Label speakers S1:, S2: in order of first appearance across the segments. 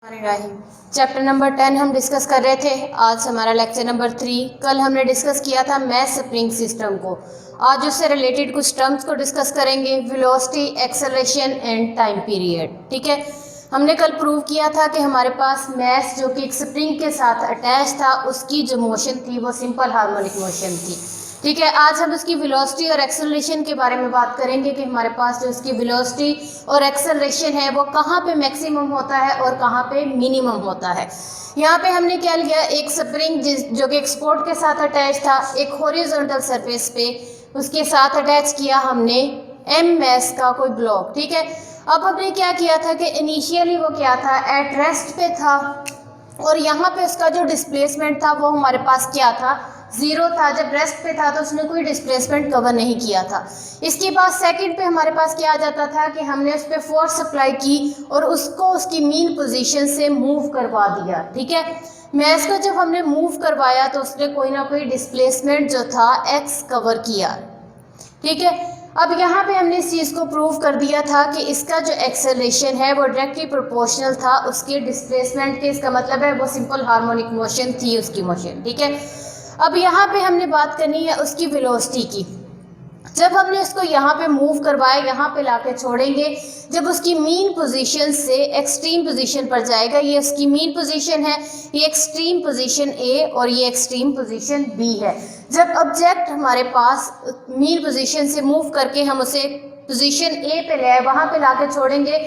S1: Chapter number 10 हम discuss कर रहे थे। आज हमारा लेक्चर नंबर 3। कल हमने डिस्कस किया था मैस स्प्रिंग सिस्टम को। आज उससे रिलेटेड कुछ टर्म्स को डिस्कस करेंगे, velocity, acceleration and time period. ठीक है, हमने कल प्रूव किया था कि हमारे पास मैस जो कि एक स्प्रिंग के साथ अटैच था, उसकी जो मोशन थी वो सिंपल हार्मोनिक मोशन थी। ठीक है, आज हम इसकी वेलोसिटी और एक्सेलरेशन के बारे में बात करेंगे कि हमारे पास जो इसकी वेलोसिटी और एक्सेलरेशन है वो कहाँ पे मैक्सिमम होता है और कहाँ पे मिनिमम होता है। यहाँ पे हमने क्या लिया, एक स्प्रिंग जो कि एक सपोर्ट के साथ अटैच था, एक हॉरिजॉन्टल सरफेस पे उसके साथ अटैच किया हमने एम मैस का कोई ब्लॉक। ठीक है, अब हमने क्या किया था कि इनिशियली वो क्या था, एट रेस्ट पे था और यहाँ पे उसका जो डिस्प्लेसमेंट था वो हमारे पास क्या था, जीरो था। जब रेस्ट पे था तो उसने कोई डिस्प्लेसमेंट कवर नहीं किया था। इसके बाद सेकंड पे हमारे पास क्या आ जाता था कि हमने उस पर फोर्स अप्लाई की और उसको उसकी मीन पोजीशन से मूव करवा दिया। ठीक है, मैस को जब हमने मूव करवाया तो उसने कोई ना कोई डिस्प्लेसमेंट जो था एक्स कवर किया। ठीक है, अब यहाँ पे हमने इस चीज़ को प्रूव कर दिया था कि इसका जो एक्सेलरेशन है वो डायरेक्टली प्रोपोर्शनल था उसके डिस्प्लेसमेंट के। इसका मतलब है वो सिंपल हार्मोनिक मोशन थी उसकी मोशन। ठीक है, अब यहाँ पे हमने बात करनी है उसकी वेलोसिटी की। जब हमने उसको यहाँ पे मूव करवाया, यहाँ पे लाके छोड़ेंगे, जब उसकी मीन पोजीशन से एक्सट्रीम पोजीशन पर जाएगा, ये उसकी मीन पोजीशन है, ये एक्सट्रीम पोजीशन ए और ये एक्सट्रीम पोजीशन बी है। जब ऑब्जेक्ट हमारे पास मीन पोजीशन से मूव करके हम उसे पोजीशन ए पे ले आए, वहाँ पे लाके छोड़ेंगे,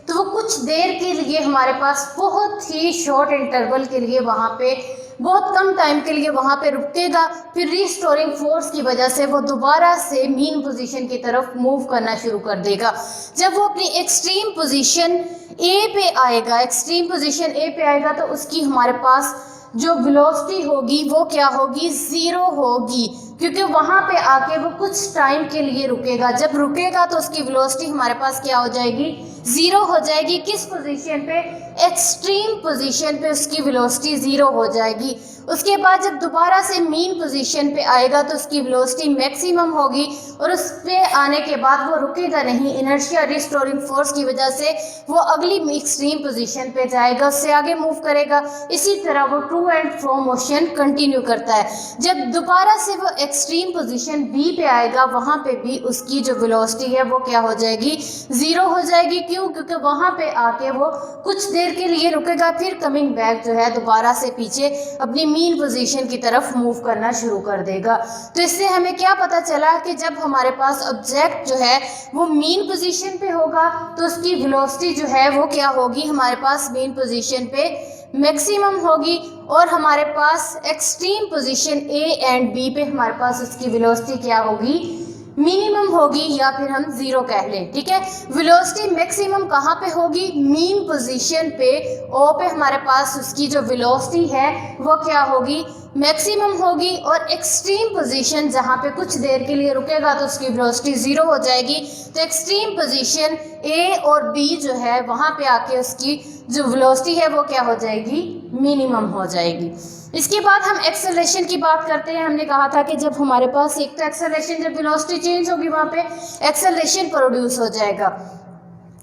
S1: तो वो कुछ देर के लिए हमारे पास बहुत ही शॉर्ट इंटरवल के लिए वहाँ पे बहुत कम टाइम के लिए वहाँ पे रुकेगा। फिर रिस्टोरिंग फोर्स की वजह से वो दोबारा से मीन पोजीशन की तरफ मूव करना शुरू कर देगा। जब वो अपनी एक्सट्रीम पोजीशन ए पे आएगा, एक्सट्रीम पोजीशन ए पे आएगा तो उसकी हमारे पास जो वेलोसिटी होगी वो क्या होगी, ज़ीरो होगी, क्योंकि वहाँ पे आके वो कुछ टाइम के लिए रुकेगा। जब रुकेगा तो उसकी वेलोसिटी हमारे पास क्या हो जाएगी, ज़ीरो हो जाएगी। किस पोजीशन पे, एक्सट्रीम पोजीशन पे उसकी वेलोसिटी ज़ीरो हो जाएगी। उसके बाद जब दोबारा से मीन पोजीशन पे आएगा तो उसकी वेलोसिटी मैक्सिमम होगी और उस पे आने के बाद वो रुकेगा नहीं, इनर्शिया रिस्टोरिंग फोर्स की वजह से वो अगली एक्सट्रीम पोजीशन पे जाएगा, उससे आगे मूव करेगा। इसी तरह वो to and fro motion continue करता है। जब दोबारा से वो एक्सट्रीम पोजीशन बी पे आएगा, वहाँ पे भी उसकी जो वेलोसिटी है वो क्या हो जाएगी, ज़ीरो हो जाएगी। क्यों, क्योंकि वहाँ पे आके वो कुछ देर के लिए रुकेगा, फिर कमिंग बैक जो है दोबारा से पीछे अपनी मीन पोजीशन की तरफ मूव करना शुरू कर देगा। तो इससे हमें क्या पता चला कि जब हमारे पास ऑब्जेक्ट जो है वो मीन पोजीशन पे होगा तो उसकी वेलोसिटी जो है वो क्या होगी, हमारे पास मीन पोजीशन पे मैक्सिमम होगी और हमारे पास extreme position A and B पे हमारे पास उसकी वेलोसिटी क्या होगी, मिनिमम होगी, या फिर हम ज़ीरो कह लें। ठीक है, वेलोसिटी मैक्सिमम कहाँ पे होगी, मीन पोजीशन पे ओ पे हमारे पास उसकी जो वेलोसिटी है वो क्या होगी, मैक्सिमम होगी। और एक्सट्रीम पोजीशन जहाँ पे कुछ देर के लिए रुकेगा तो उसकी वेलोसिटी ज़ीरो हो जाएगी। तो एक्सट्रीम पोजीशन ए और बी जो है वहाँ पे आके उसकी जो वेलोसिटी है वो क्या हो जाएगी, मिनिमम हो जाएगी। इसके बाद हम एक्सेलरेशन की बात करते हैं। हमने कहा था कि जब हमारे पास एक तो एक्सेलरेशन, जब वेलोसिटी चेंज होगी वहाँ पे एक्सेलरेशन प्रोड्यूस हो जाएगा।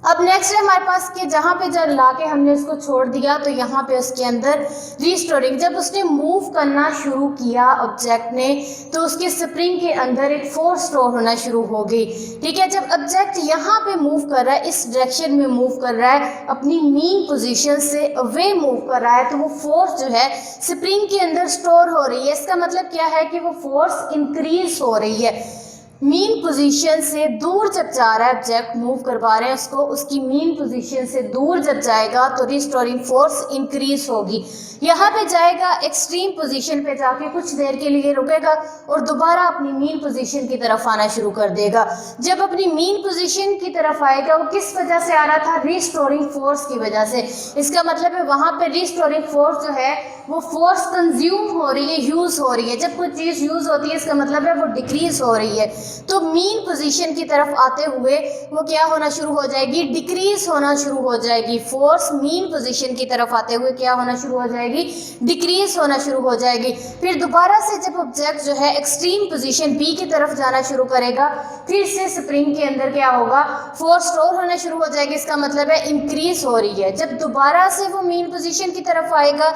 S1: अब नेक्स्ट है हमारे पास कि जहाँ पे जब लाके हमने उसको छोड़ दिया तो यहाँ पे उसके अंदर रिस्टोरिंग, जब उसने मूव करना शुरू किया ऑब्जेक्ट ने, तो उसके स्प्रिंग के अंदर एक फोर्स स्टोर होना शुरू हो गई। ठीक है, जब ऑब्जेक्ट यहाँ पे मूव कर रहा है, इस डायरेक्शन में मूव कर रहा है, अपनी मीन पोजीशन से अवे मूव कर रहा है, तो वो फोर्स जो है स्प्रिंग के अंदर स्टोर हो रही है। इसका मतलब क्या है कि वो फोर्स इंक्रीज हो रही है। मीन पोजीशन से दूर जब जा रहा है ऑब्जेक्ट, मूव करवा रहे हैं उसको, उसकी मीन पोजीशन से दूर जब जाएगा तो रिस्टोरिंग फोर्स इंक्रीज होगी। यहाँ पे जाएगा, एक्सट्रीम पोजीशन पे जाके कुछ देर के लिए रुकेगा और दोबारा अपनी मीन पोजीशन की तरफ आना शुरू कर देगा। जब अपनी मीन पोजीशन की तरफ आएगा वो किस वजह से आ रहा था, रिस्टोरिंग फोर्स की वजह से। इसका मतलब है वहाँ पे रिस्टोरिंग फोर्स जो है वो फोर्स कंज्यूम हो रही है, यूज़ हो रही है। जब कोई चीज़ यूज़ होती है इसका मतलब है वो डिक्रीज हो रही है। तो मीन पोजीशन की तरफ आते हुए वो क्या होना शुरू हो जाएगी, डिक्रीज होना शुरू हो जाएगी। फोर्स मीन पोजीशन की तरफ आते हुए क्या होना शुरू हो जाएगी, डिक्रीज होना शुरू हो जाएगी। फिर दोबारा से जब ऑब्जेक्ट जो है एक्सट्रीम पोजीशन बी की तरफ जाना शुरू करेगा, फिर से स्प्रिंग के अंदर क्या होगा, फोर्स स्टोर होना शुरू हो जाएगी। इसका मतलब है इंक्रीज हो रही है। जब दोबारा से वो मीन पोजीशन की तरफ आएगा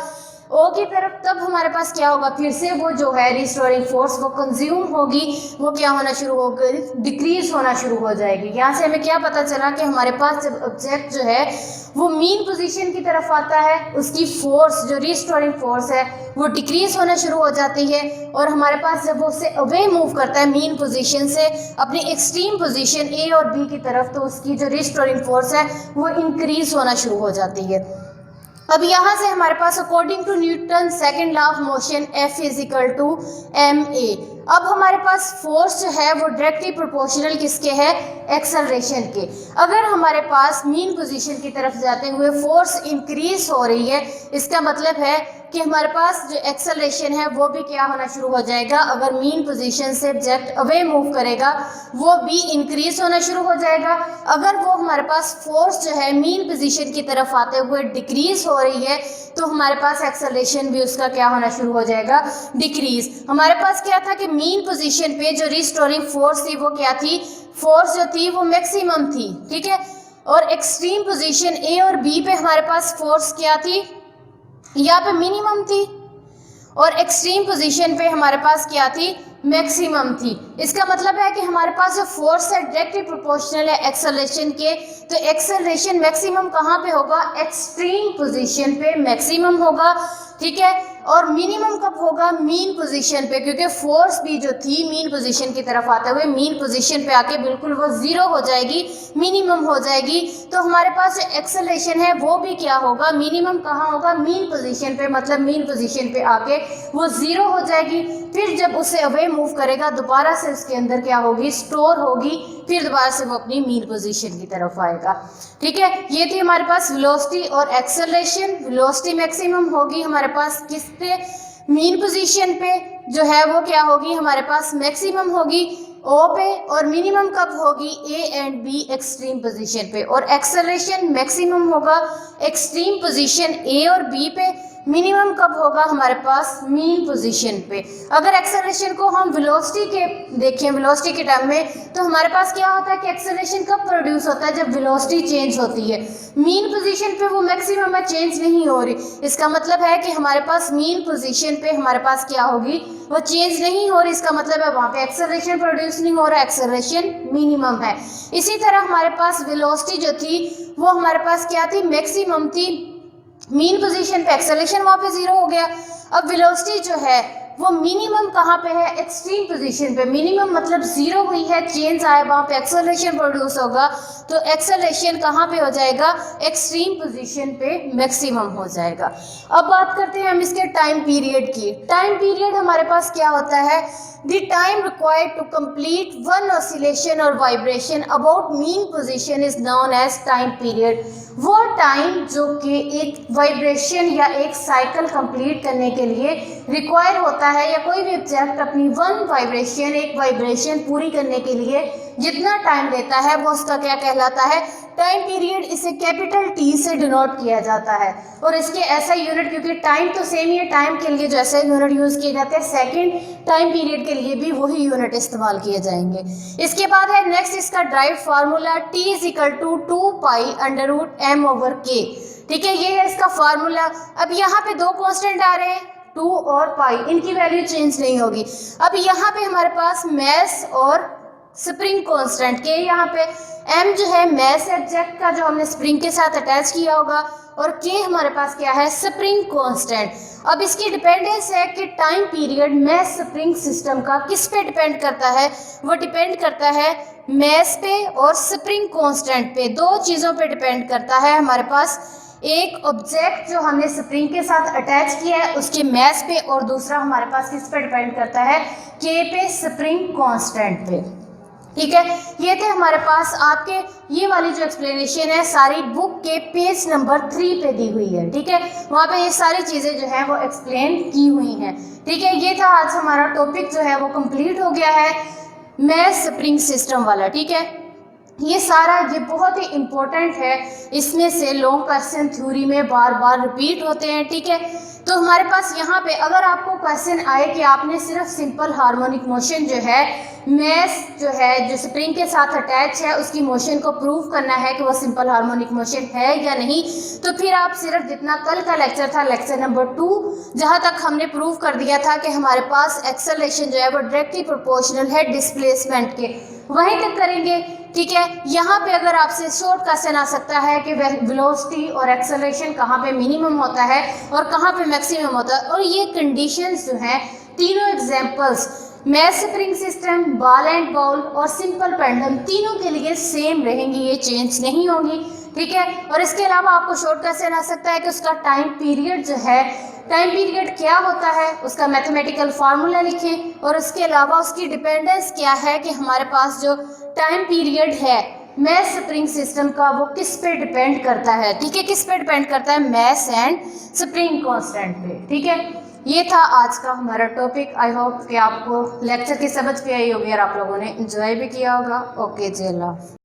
S1: ओ की तरफ, तब हमारे पास क्या होगा, फिर से वो जो है रिस्टोरिंग फोर्स वो कंज्यूम होगी, वो क्या होना शुरू होगी, डिक्रीज होना शुरू हो जाएगी। यहाँ से हमें क्या पता चला कि हमारे पास जब ऑब्जेक्ट जो है वो मीन पोजीशन की तरफ आता है, उसकी फोर्स जो रिस्टोरिंग फोर्स है वो डिक्रीज होना शुरू हो जाती है, और हमारे पास जब वो उससे अवे मूव करता है मीन पोजीशन से अपनी एक्सट्रीम पोजीशन ए और बी की तरफ, तो उसकी जो रिस्टोरिंग फोर्स है वो इंक्रीज होना शुरू हो जाती है। अब यहाँ से हमारे पास according to Newton second law of motion F = ma, अब हमारे पास फोर्स जो है वो डायरेक्टली प्रोपोर्शनल किसके है, एक्सेलरेशन के। अगर हमारे पास मीन पोजीशन की तरफ जाते हुए फोर्स इंक्रीज हो रही है, इसका मतलब है कि हमारे पास जो एक्सेलरेशन है वो भी क्या होना शुरू हो जाएगा। अगर मीन पोजीशन से ऑब्जेक्ट अवे मूव करेगा वो भी इंक्रीज होना शुरू हो जाएगा। अगर वो हमारे पास फोर्स जो है मीन पोजीशन की तरफ आते हुए डिक्रीज हो रही है, तो हमारे पास एक्सेलरेशन भी उसका क्या होना शुरू हो जाएगा, डिक्रीज। हमारे पास क्या था कि मीन पोजीशन पे जो रिस्टोरिंग फोर्स थी वो क्या थी, फोर्स जो थी वो मैक्सिमम थी, ठीक है। और एक्सट्रीम पोजीशन ए और बी पे हमारे पास फोर्स क्या थी, यहाँ पे मिनिमम थी, और एक्सट्रीम पोजीशन पे हमारे पास क्या थी, मैक्सिमम थी। इसका मतलब है कि हमारे पास जो फोर्स है डायरेक्टली प्रोपोर्शनल है एक्सेलरेशन के, तो एक्सेलरेशन मैक्सिमम कहाँ पे होगा, एक्सट्रीम पोजीशन पे मैक्सिमम होगा, ठीक है। और मिनिमम कब होगा, मीन पोजीशन पे, क्योंकि फोर्स भी जो थी मीन पोजीशन की तरफ आते हुए मीन पोजीशन पे आके बिल्कुल वो जीरो हो जाएगी, मिनिमम हो जाएगी। तो हमारे पास जो एक्सेलरेशन है वो भी क्या होगा, मिनिमम कहाँ होगा, मीन पोजीशन पे, मतलब मीन पोजीशन पे आके वो जीरो हो जाएगी। फिर जब उसे अवे मूव करेगा दोबारा से उसके अंदर क्या होगी, स्टोर होगी, फिर दोबारा से वो अपनी मीन पोजीशन की तरफ आएगा, ठीक है। ये थी हमारे पास वेलोसिटी और एक्सेलरेशन। वेलोसिटी मैक्सिमम होगी हमारे पास किस पे, मीन पोजीशन पे, जो है वो क्या होगी, हमारे पास मैक्सिमम होगी ओ पे, और मिनिमम कब होगी, ए एंड बी एक्सट्रीम पोजीशन पे। और एक्सेलरेशन मैक्सिमम होगा एक्सट्रीम पोजीशन ए और बी पे, मिनिमम कब होगा हमारे पास, मीन पोजीशन पे। अगर एक्सेलरेशन को हम वेलोसिटी के देखें, वेलोसिटी के टर्म में, तो हमारे पास क्या होता है कि एक्सेलरेशन कब प्रोड्यूस होता है, जब वेलोसिटी चेंज होती है। मीन पोजीशन पे वो मैक्सिमम है, चेंज नहीं हो रही, इसका मतलब है कि हमारे पास मीन पोजीशन पे हमारे पास क्या होगी, वो चेंज नहीं हो रही, इसका मतलब है वहाँ पे एक्सेलरेशन प्रोड्यूस नहीं हो रहा, एक्सेलरेशन मिनिमम है। इसी तरह हमारे पास वेलोसिटी जो थी वो हमारे पास क्या थी, मैक्सिमम थी, मीन पोजीशन पे एक्सेलरेशन वहाँ पे जीरो हो गया। अब वेलोसिटी जो है वो मिनिमम कहाँ पे है, एक्सट्रीम पोजीशन पे। मिनिमम मतलब जीरो हुई है, चेंज आया, वहाँ पे एक्सेलरेशन प्रोड्यूस होगा, तो एक्सेलरेशन कहाँ पे हो जाएगा, एक्सट्रीम पोजीशन पे मैक्सिमम हो जाएगा। अब बात करते हैं हम इसके टाइम पीरियड की। टाइम पीरियड हमारे पास क्या होता है, the time required to complete one oscillation और vibration about mean position is known as time period. वो टाइम जो कि एक वाइब्रेशन या एक साइकिल कंप्लीट करने के लिए रिक्वायर होता है, या कोई भी ऑब्जेक्ट अपनी वन वाइब्रेशन, एक वाइब्रेशन पूरी करने के लिए जितना टाइम लेता है वो उसका क्या कहलाता है, टाइम पीरियड। इसे कैपिटल टी से डिनोट किया जाता है, और इसके ऐसा यूनिट, क्योंकि टाइम तो सेम ही है, टाइम के लिए जो ऐसा यूनिट यूज़ किए जाते हैं, सेकंड टाइम पीरियड के लिए भी वही यूनिट इस्तेमाल किए जाएंगे। इसके बाद है नेक्स्ट इसका ड्राइव फार्मूला, T = 2π√m/k, ठीक है, ये है इसका फार्मूला। अब यहाँ पे दो कांस्टेंट आ रहे हैं, 2 और पाई, इनकी वैल्यू चेंज नहीं होगी। अब यहाँ पे हमारे पास मैस और स्प्रिंग कांस्टेंट के, यहाँ पे m जो है मैस ऑब्जेक्ट का जो हमने स्प्रिंग के साथ अटैच किया होगा, और k हमारे पास क्या है, स्प्रिंग कांस्टेंट। अब इसकी डिपेंडेंस है कि time period mass spring system का किस पे डिपेंड करता है, वो डिपेंड करता है मैस पे और स्प्रिंग कांस्टेंट पे, दो चीज़ों पे डिपेंड करता है। हमारे पास एक ऑब्जेक्ट जो हमने स्प्रिंग के साथ अटैच किया है उसके मैस पे, और दूसरा हमारे पास किस पे डिपेंड करता है, k पे, स्प्रिंग कांस्टेंट पे, ठीक है। ये थे हमारे पास आपके ये वाली जो एक्सप्लेनेशन है सारी बुक के पेज नंबर 3 पे दी हुई है, ठीक है। वहाँ पे ये सारी चीज़ें जो हैं वो एक्सप्लेन की हुई हैं, ठीक है। ये था आज हमारा टॉपिक जो है वो कंप्लीट हो गया है। मैस स्प्रिंग सिस्टम वाला, ठीक है। ये बहुत ही इम्पोर्टेंट है, इसमें से लॉन्ग क्वेश्चन थ्योरी में बार बार रिपीट होते हैं, ठीक है। तो हमारे पास यहाँ पे अगर आपको क्वेश्चन आए कि आपने सिर्फ सिंपल हार्मोनिक मोशन जो है मैस जो है जो स्प्रिंग के साथ अटैच है उसकी मोशन को प्रूव करना है कि वो सिंपल हार्मोनिक मोशन है या नहीं, तो फिर आप सिर्फ जितना कल का लेक्चर था लेक्चर नंबर 2 जहाँ तक हमने प्रूव कर दिया था कि हमारे पास एक्सेलरेशन जो है वो डायरेक्टली प्रोपोर्शनल है डिस्प्लेसमेंट के, वहीं तक करेंगे, ठीक है। यहाँ पे अगर आपसे शॉर्ट क्वेश्चन आ सकता है कि वेलोसिटी और एक्सेलरेशन कहाँ पे मिनिमम होता है और कहाँ पे मैक्सिमम होता है, और ये कंडीशंस जो हैं तीनों examples mass spring system, ball and ball और सिंपल पेंडुलम तीनों के लिए सेम रहेंगी, ये चेंज नहीं होंगी, ठीक है। और इसके अलावा आपको शॉर्ट क्वेश्चन आ सकता है कि उसका टाइम पीरियड जो है, टाइम पीरियड क्या होता है, उसका मैथमेटिकल फार्मूला लिखें, और उसके अलावा उसकी डिपेंडेंस क्या है कि हमारे पास जो टाइम पीरियड है मैस स्प्रिंग सिस्टम का वो किस पे डिपेंड करता है, ठीक है, किस पे डिपेंड करता है, मैस एंड स्प्रिंग कांस्टेंट पे, ठीक है। ये था आज का हमारा टॉपिक। आई होप कि आपको लेक्चर की समझ भी आई होगी और आप लोगों ने एंजॉय भी किया होगा। ओके जी, अल्लाह।